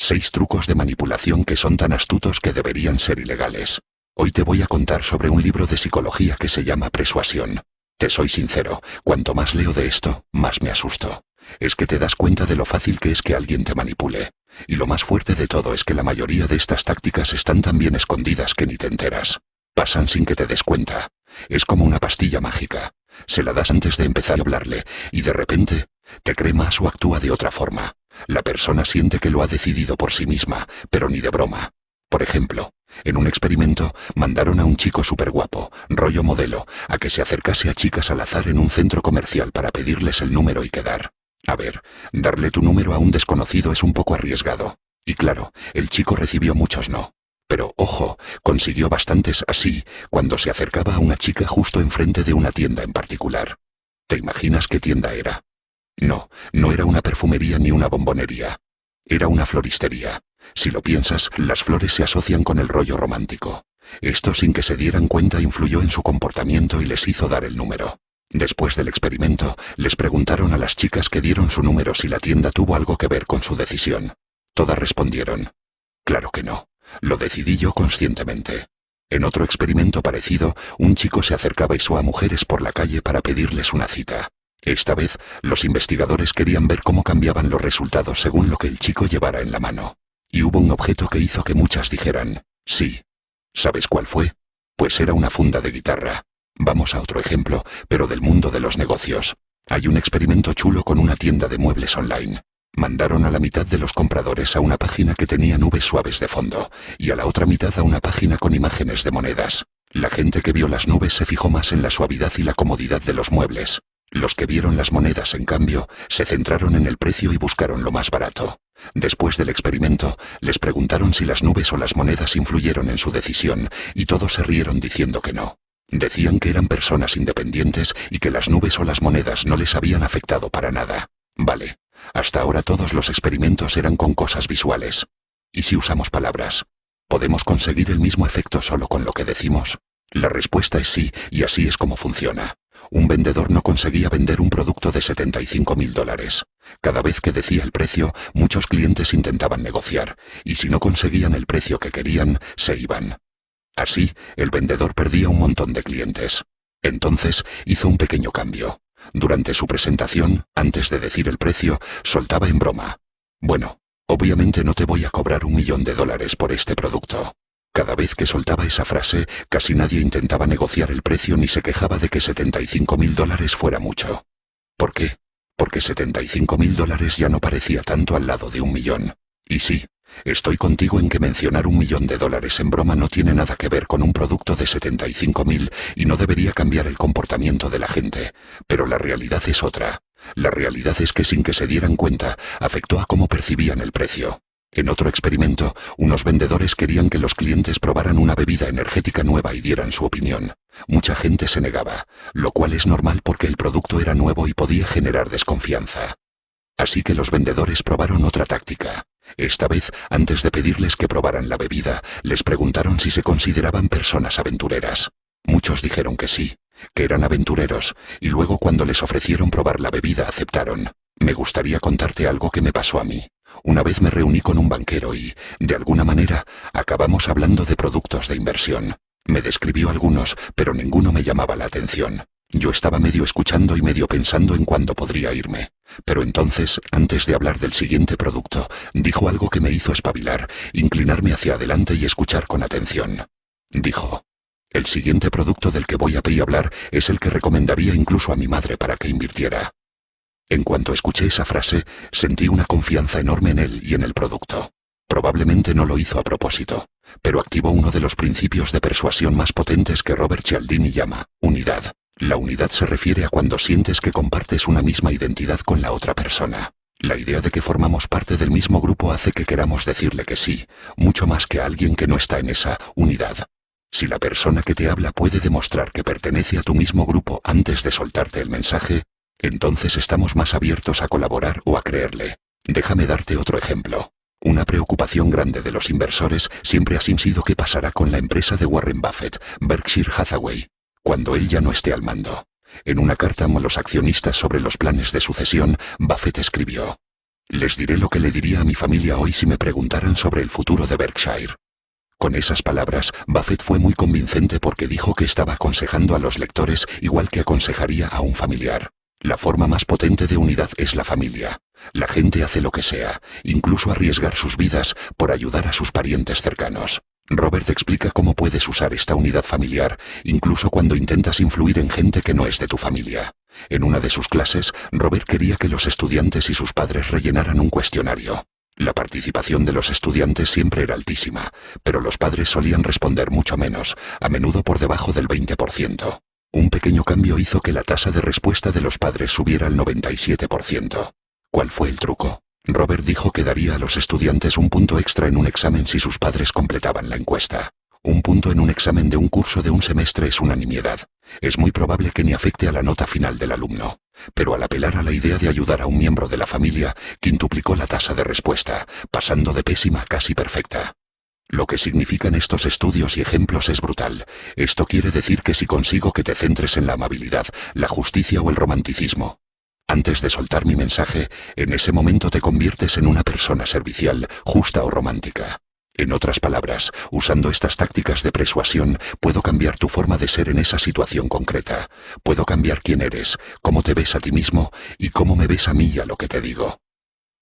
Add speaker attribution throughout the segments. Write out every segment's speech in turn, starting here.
Speaker 1: 6 trucos de manipulación que son tan astutos que deberían ser ilegales. Hoy te voy a contar sobre un libro de psicología que se llama Persuasión. Te soy sincero, cuanto más leo de esto, más me asusto. Es que te das cuenta de lo fácil que es que alguien te manipule. Y lo más fuerte de todo es que la mayoría de estas tácticas están tan bien escondidas que ni te enteras. Pasan sin que te des cuenta. Es como una pastilla mágica. Se la das antes de empezar a hablarle, y de repente, te cree más o actúa de otra forma. La persona siente que lo ha decidido por sí misma, pero ni de broma. Por ejemplo, en un experimento, mandaron a un chico súper guapo, rollo modelo, a que se acercase a chicas al azar en un centro comercial para pedirles el número y quedar. A ver, darle tu número a un desconocido es un poco arriesgado. Y claro, el chico recibió muchos no. Pero, ojo, consiguió bastantes así, cuando se acercaba a una chica justo enfrente de una tienda en particular. ¿Te imaginas qué tienda era? No, no era una perfumería ni una bombonería. Era una floristería. Si lo piensas, las flores se asocian con el rollo romántico. Esto, sin que se dieran cuenta, influyó en su comportamiento y les hizo dar el número. Después del experimento, les preguntaron a las chicas que dieron su número si la tienda tuvo algo que ver con su decisión. Todas respondieron: claro que no. Lo decidí yo conscientemente. En otro experimento parecido, un chico se acercaba a mujeres por la calle para pedirles una cita. Esta vez, los investigadores querían ver cómo cambiaban los resultados según lo que el chico llevara en la mano. Y hubo un objeto que hizo que muchas dijeran sí. ¿Sabes cuál fue? Pues era una funda de guitarra. Vamos a otro ejemplo, pero del mundo de los negocios. Hay un experimento chulo con una tienda de muebles online. Mandaron a la mitad de los compradores a una página que tenía nubes suaves de fondo, y a la otra mitad a una página con imágenes de monedas. La gente que vio las nubes se fijó más en la suavidad y la comodidad de los muebles. Los que vieron las monedas, en cambio, se centraron en el precio y buscaron lo más barato. Después del experimento, les preguntaron si las nubes o las monedas influyeron en su decisión, y todos se rieron diciendo que no. Decían que eran personas independientes y que las nubes o las monedas no les habían afectado para nada. Vale, hasta ahora todos los experimentos eran con cosas visuales. ¿Y si usamos palabras? ¿Podemos conseguir el mismo efecto solo con lo que decimos? La respuesta es sí, y así es como funciona. Un vendedor no conseguía vender un producto de $75.000. Cada vez que decía el precio, muchos clientes intentaban negociar, y si no conseguían el precio que querían, se iban. Así, el vendedor perdía un montón de clientes. Entonces, hizo un pequeño cambio. Durante su presentación, antes de decir el precio, soltaba en broma: bueno, obviamente no te voy a cobrar $1 millón por este producto. Cada vez que soltaba esa frase, casi nadie intentaba negociar el precio ni se quejaba de que $75.000 fuera mucho. ¿Por qué? Porque $75.000 ya no parecía tanto al lado de $1 millón. Y sí, estoy contigo en que mencionar $1 millón en broma no tiene nada que ver con un producto de 75.000 y no debería cambiar el comportamiento de la gente, pero la realidad es otra. La realidad es que sin que se dieran cuenta, afectó a cómo percibían el precio. En otro experimento, unos vendedores querían que los clientes probaran una bebida energética nueva y dieran su opinión. Mucha gente se negaba, lo cual es normal porque el producto era nuevo y podía generar desconfianza. Así que los vendedores probaron otra táctica. Esta vez, antes de pedirles que probaran la bebida, les preguntaron si se consideraban personas aventureras. Muchos dijeron que sí, que eran aventureros, y luego cuando les ofrecieron probar la bebida aceptaron. Me gustaría contarte algo que me pasó a mí. Una vez me reuní con un banquero y, de alguna manera, acabamos hablando de productos de inversión. Me describió algunos, pero ninguno me llamaba la atención. Yo estaba medio escuchando y medio pensando en cuándo podría irme. Pero entonces, antes de hablar del siguiente producto, dijo algo que me hizo espabilar, inclinarme hacia adelante y escuchar con atención. Dijo: el siguiente producto del que voy a hablar es el que recomendaría incluso a mi madre para que invirtiera. En cuanto escuché esa frase, sentí una confianza enorme en él y en el producto. Probablemente no lo hizo a propósito, pero activó uno de los principios de persuasión más potentes que Robert Cialdini llama unidad. La unidad se refiere a cuando sientes que compartes una misma identidad con la otra persona. La idea de que formamos parte del mismo grupo hace que queramos decirle que sí, mucho más que a alguien que no está en esa unidad. Si la persona que te habla puede demostrar que pertenece a tu mismo grupo antes de soltarte el mensaje, entonces estamos más abiertos a colaborar o a creerle. Déjame darte otro ejemplo. Una preocupación grande de los inversores siempre ha sido qué pasará con la empresa de Warren Buffett, Berkshire Hathaway, cuando él ya no esté al mando. En una carta a los accionistas sobre los planes de sucesión, Buffett escribió: Les diré lo que le diría a mi familia hoy si me preguntaran sobre el futuro de Berkshire. Con esas palabras, Buffett fue muy convincente porque dijo que estaba aconsejando a los lectores igual que aconsejaría a un familiar. La forma más potente de unidad es la familia. La gente hace lo que sea, incluso arriesgar sus vidas por ayudar a sus parientes cercanos. Robert explica cómo puedes usar esta unidad familiar, incluso cuando intentas influir en gente que no es de tu familia. En una de sus clases, Robert quería que los estudiantes y sus padres rellenaran un cuestionario. La participación de los estudiantes siempre era altísima, pero los padres solían responder mucho menos, a menudo por debajo del 20%. Un pequeño cambio hizo que la tasa de respuesta de los padres subiera al 97%. ¿Cuál fue el truco? Robert dijo que daría a los estudiantes un punto extra en un examen si sus padres completaban la encuesta. Un punto en un examen de un curso de un semestre es una nimiedad. Es muy probable que ni afecte a la nota final del alumno. Pero al apelar a la idea de ayudar a un miembro de la familia, quintuplicó la tasa de respuesta, pasando de pésima a casi perfecta. Lo que significan estos estudios y ejemplos es brutal. Esto quiere decir que si consigo que te centres en la amabilidad, la justicia o el romanticismo, antes de soltar mi mensaje, en ese momento te conviertes en una persona servicial, justa o romántica. En otras palabras, usando estas tácticas de persuasión, puedo cambiar tu forma de ser en esa situación concreta. Puedo cambiar quién eres, cómo te ves a ti mismo y cómo me ves a mí y a lo que te digo.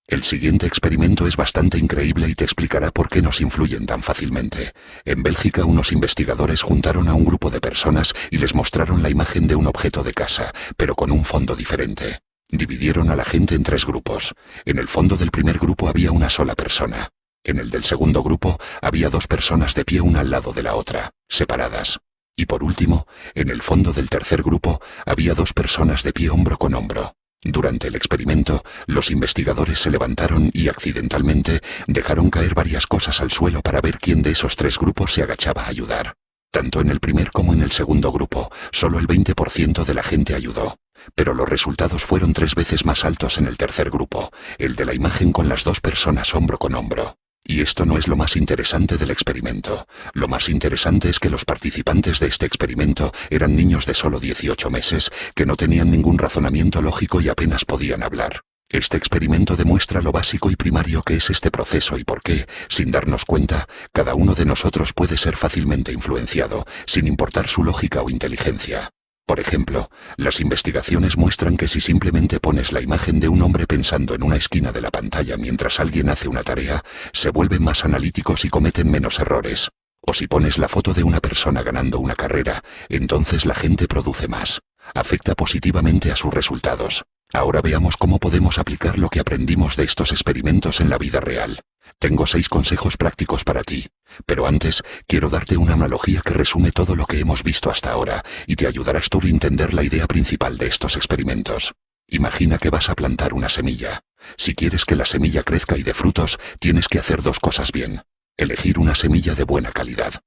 Speaker 1: El siguiente experimento es bastante increíble y te explicará por qué nos influyen tan fácilmente. En Bélgica, unos investigadores juntaron a un grupo de personas y les mostraron la imagen de un objeto de casa, pero con un fondo diferente. Dividieron a la gente en 3 grupos. En el fondo del primer grupo había una sola persona. En el del segundo grupo había 2 personas de pie una al lado de la otra, separadas. Y por último, en el fondo del tercer grupo había 2 personas de pie hombro con hombro. Durante el experimento, los investigadores se levantaron y accidentalmente dejaron caer varias cosas al suelo para ver quién de esos 3 grupos se agachaba a ayudar. Tanto en el primer como en el segundo grupo, solo el 20% de la gente ayudó. Pero los resultados fueron 3 veces más altos en el tercer grupo, el de la imagen con las 2 personas hombro con hombro. Y esto no es lo más interesante del experimento. Lo más interesante es que los participantes de este experimento eran niños de solo 18 meses, que no tenían ningún razonamiento lógico y apenas podían hablar. Este experimento demuestra lo básico y primario que es este proceso y por qué, sin darnos cuenta, cada uno de nosotros puede ser fácilmente influenciado, sin importar su lógica o inteligencia. Por ejemplo, las investigaciones muestran que si simplemente pones la imagen de un hombre pensando en una esquina de la pantalla mientras alguien hace una tarea, se vuelven más analíticos y cometen menos errores. O si pones la foto de una persona ganando una carrera, entonces la gente produce más. Afecta positivamente a sus resultados. Ahora veamos cómo podemos aplicar lo que aprendimos de estos experimentos en la vida real. Tengo 6 consejos prácticos para ti, pero antes quiero darte una analogía que resume todo lo que hemos visto hasta ahora y te ayudará a entender la idea principal de estos experimentos. Imagina que vas a plantar una semilla. Si quieres que la semilla crezca y dé frutos, tienes que hacer 2 cosas bien. Elegir una semilla de buena calidad.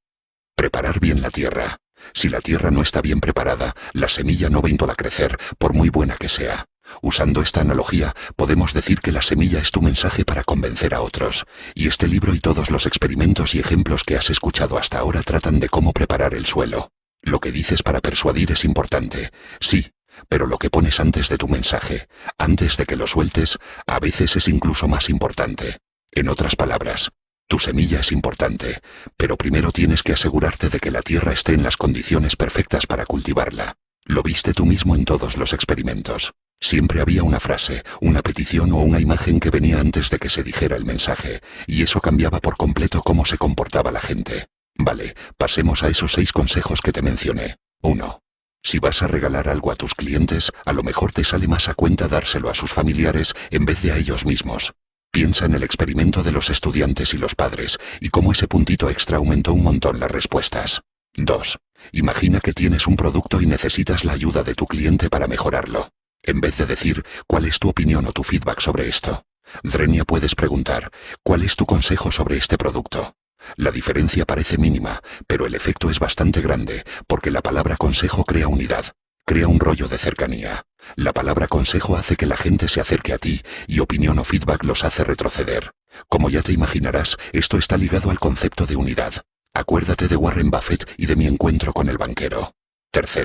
Speaker 1: Preparar bien la tierra. Si la tierra no está bien preparada, la semilla no va a crecer, por muy buena que sea. Usando esta analogía, podemos decir que la semilla es tu mensaje para convencer a otros, y este libro y todos los experimentos y ejemplos que has escuchado hasta ahora tratan de cómo preparar el suelo. Lo que dices para persuadir es importante, sí, pero lo que pones antes de tu mensaje, antes de que lo sueltes, a veces es incluso más importante. En otras palabras, tu semilla es importante, pero primero tienes que asegurarte de que la tierra esté en las condiciones perfectas para cultivarla. Lo viste tú mismo en todos los experimentos. Siempre había una frase, una petición o una imagen que venía antes de que se dijera el mensaje, y eso cambiaba por completo cómo se comportaba la gente. Vale, pasemos a esos 6 consejos que te mencioné. 1. Si vas a regalar algo a tus clientes, a lo mejor te sale más a cuenta dárselo a sus familiares en vez de a ellos mismos. Piensa en el experimento de los estudiantes y los padres, y cómo ese puntito extra aumentó un montón las respuestas. 2. Imagina que tienes un producto y necesitas la ayuda de tu cliente para mejorarlo. En vez de decir, ¿cuál es tu opinión o tu feedback sobre esto? Drenia, puedes preguntar, ¿cuál es tu consejo sobre este producto? La diferencia parece mínima, pero el efecto es bastante grande, porque la palabra consejo crea unidad, crea un rollo de cercanía. La palabra consejo hace que la gente se acerque a ti, y opinión o feedback los hace retroceder. Como ya te imaginarás, esto está ligado al concepto de unidad. Acuérdate de Warren Buffett y de mi encuentro con el banquero. 3.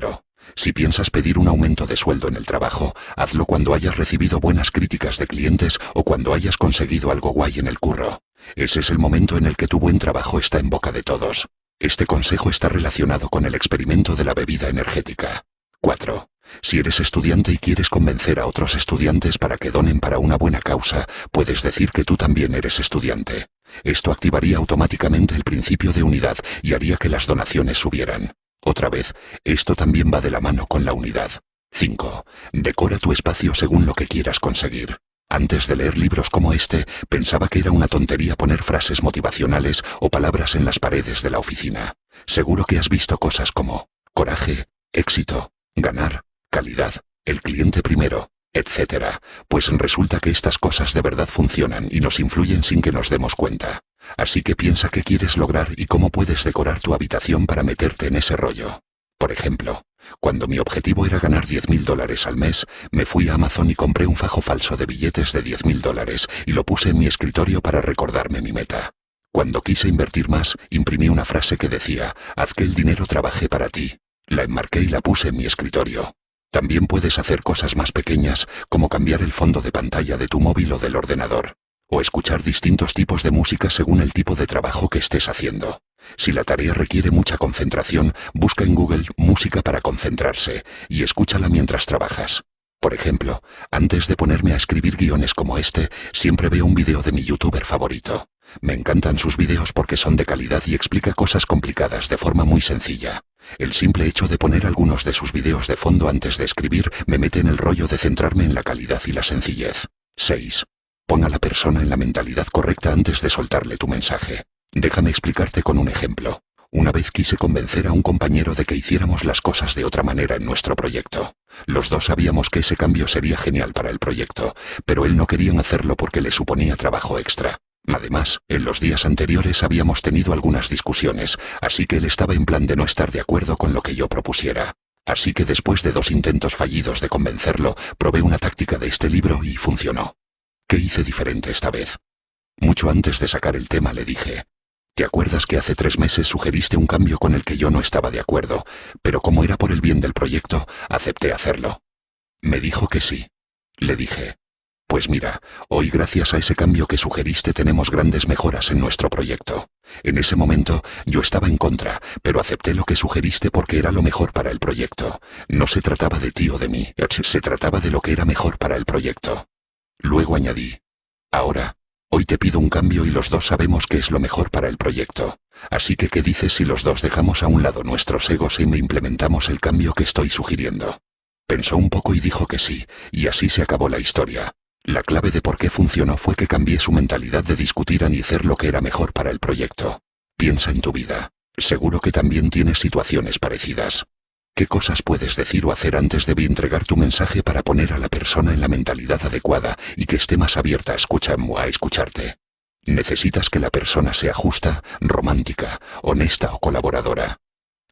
Speaker 1: Si piensas pedir un aumento de sueldo en el trabajo, hazlo cuando hayas recibido buenas críticas de clientes o cuando hayas conseguido algo guay en el curro. Ese es el momento en el que tu buen trabajo está en boca de todos. Este consejo está relacionado con el experimento de la bebida energética. 4. Si eres estudiante y quieres convencer a otros estudiantes para que donen para una buena causa, puedes decir que tú también eres estudiante. Esto activaría automáticamente el principio de unidad y haría que las donaciones subieran. Otra vez, esto también va de la mano con la unidad. 5. Decora tu espacio según lo que quieras conseguir. Antes de leer libros como este, pensaba que era una tontería poner frases motivacionales o palabras en las paredes de la oficina. Seguro que has visto cosas como coraje, éxito, ganar, calidad, el cliente primero, etc. Pues resulta que estas cosas de verdad funcionan y nos influyen sin que nos demos cuenta. Así que piensa qué quieres lograr y cómo puedes decorar tu habitación para meterte en ese rollo. Por ejemplo, cuando mi objetivo era ganar $10.000 al mes, me fui a Amazon y compré un fajo falso de billetes de $10.000 y lo puse en mi escritorio para recordarme mi meta. Cuando quise invertir más, imprimí una frase que decía, haz que el dinero trabaje para ti. La enmarqué y la puse en mi escritorio. También puedes hacer cosas más pequeñas, como cambiar el fondo de pantalla de tu móvil o del ordenador, o escuchar distintos tipos de música según el tipo de trabajo que estés haciendo. Si la tarea requiere mucha concentración, busca en Google música para concentrarse y escúchala mientras trabajas. Por ejemplo, antes de ponerme a escribir guiones como este, siempre veo un video de mi youtuber favorito. Me encantan sus videos porque son de calidad y explica cosas complicadas de forma muy sencilla. El simple hecho de poner algunos de sus videos de fondo antes de escribir me mete en el rollo de centrarme en la calidad y la sencillez. 6. Pon a la persona en la mentalidad correcta antes de soltarle tu mensaje. Déjame explicarte con un ejemplo. Una vez quise convencer a un compañero de que hiciéramos las cosas de otra manera en nuestro proyecto. Los dos sabíamos que ese cambio sería genial para el proyecto, pero él no quería hacerlo porque le suponía trabajo extra. Además, en los días anteriores habíamos tenido algunas discusiones, así que él estaba en plan de no estar de acuerdo con lo que yo propusiera. Así que después de 2 intentos fallidos de convencerlo, probé una táctica de este libro y funcionó. ¿Qué hice diferente esta vez? Mucho antes de sacar el tema le dije, ¿te acuerdas que hace 3 meses sugeriste un cambio con el que yo no estaba de acuerdo, pero como era por el bien del proyecto, acepté hacerlo? Me dijo que sí. Le dije, pues mira, hoy gracias a ese cambio que sugeriste tenemos grandes mejoras en nuestro proyecto. En ese momento yo estaba en contra, pero acepté lo que sugeriste porque era lo mejor para el proyecto. No se trataba de ti o de mí, se trataba de lo que era mejor para el proyecto. Luego añadí, ahora, hoy te pido un cambio y los dos sabemos que es lo mejor para el proyecto. Así que ¿qué dices si los dos dejamos a un lado nuestros egos e implementamos el cambio que estoy sugiriendo? Pensó un poco y dijo que sí, y así se acabó la historia. La clave de por qué funcionó fue que cambié su mentalidad de discutir y hacer lo que era mejor para el proyecto. Piensa en tu vida. Seguro que también tienes situaciones parecidas. ¿Qué cosas puedes decir o hacer antes de entregar tu mensaje para poner a la persona en la mentalidad adecuada y que esté más abierta a escucharte? Necesitas que la persona sea justa, romántica, honesta o colaboradora.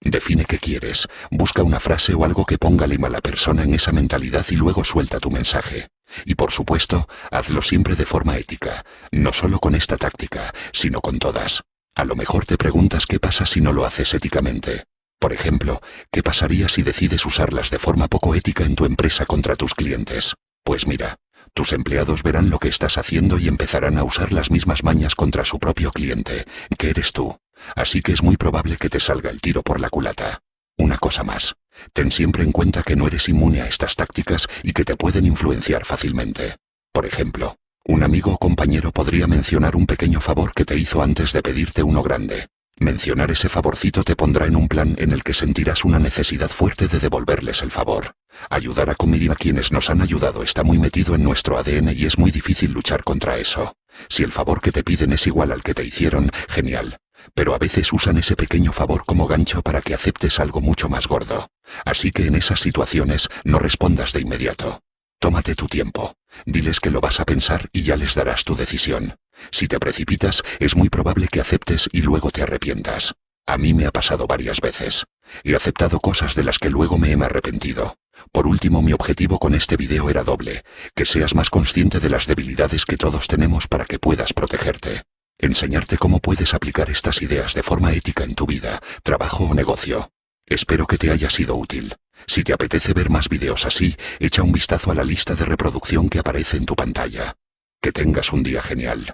Speaker 1: Define qué quieres, busca una frase o algo que ponga a la persona en esa mentalidad y luego suelta tu mensaje. Y por supuesto, hazlo siempre de forma ética, no solo con esta táctica, sino con todas. A lo mejor te preguntas qué pasa si no lo haces éticamente. Por ejemplo, ¿qué pasaría si decides usarlas de forma poco ética en tu empresa contra tus clientes? Pues mira, tus empleados verán lo que estás haciendo y empezarán a usar las mismas mañas contra su propio cliente, que eres tú. Así que es muy probable que te salga el tiro por la culata. Una cosa más, ten siempre en cuenta que no eres inmune a estas tácticas y que te pueden influenciar fácilmente. Por ejemplo, un amigo o compañero podría mencionar un pequeño favor que te hizo antes de pedirte uno grande. Mencionar ese favorcito te pondrá en un plan en el que sentirás una necesidad fuerte de devolverles el favor. Ayudar a comer a quienes nos han ayudado está muy metido en nuestro ADN y es muy difícil luchar contra eso. Si el favor que te piden es igual al que te hicieron, genial. Pero a veces usan ese pequeño favor como gancho para que aceptes algo mucho más gordo. Así que en esas situaciones no respondas de inmediato. Tómate tu tiempo. Diles que lo vas a pensar y ya les darás tu decisión. Si te precipitas, es muy probable que aceptes y luego te arrepientas. A mí me ha pasado varias veces. He aceptado cosas de las que luego me he arrepentido. Por último, mi objetivo con este video era doble: que seas más consciente de las debilidades que todos tenemos para que puedas protegerte. Enseñarte cómo puedes aplicar estas ideas de forma ética en tu vida, trabajo o negocio. Espero que te haya sido útil. Si te apetece ver más vídeos así, echa un vistazo a la lista de reproducción que aparece en tu pantalla. Que tengas un día genial.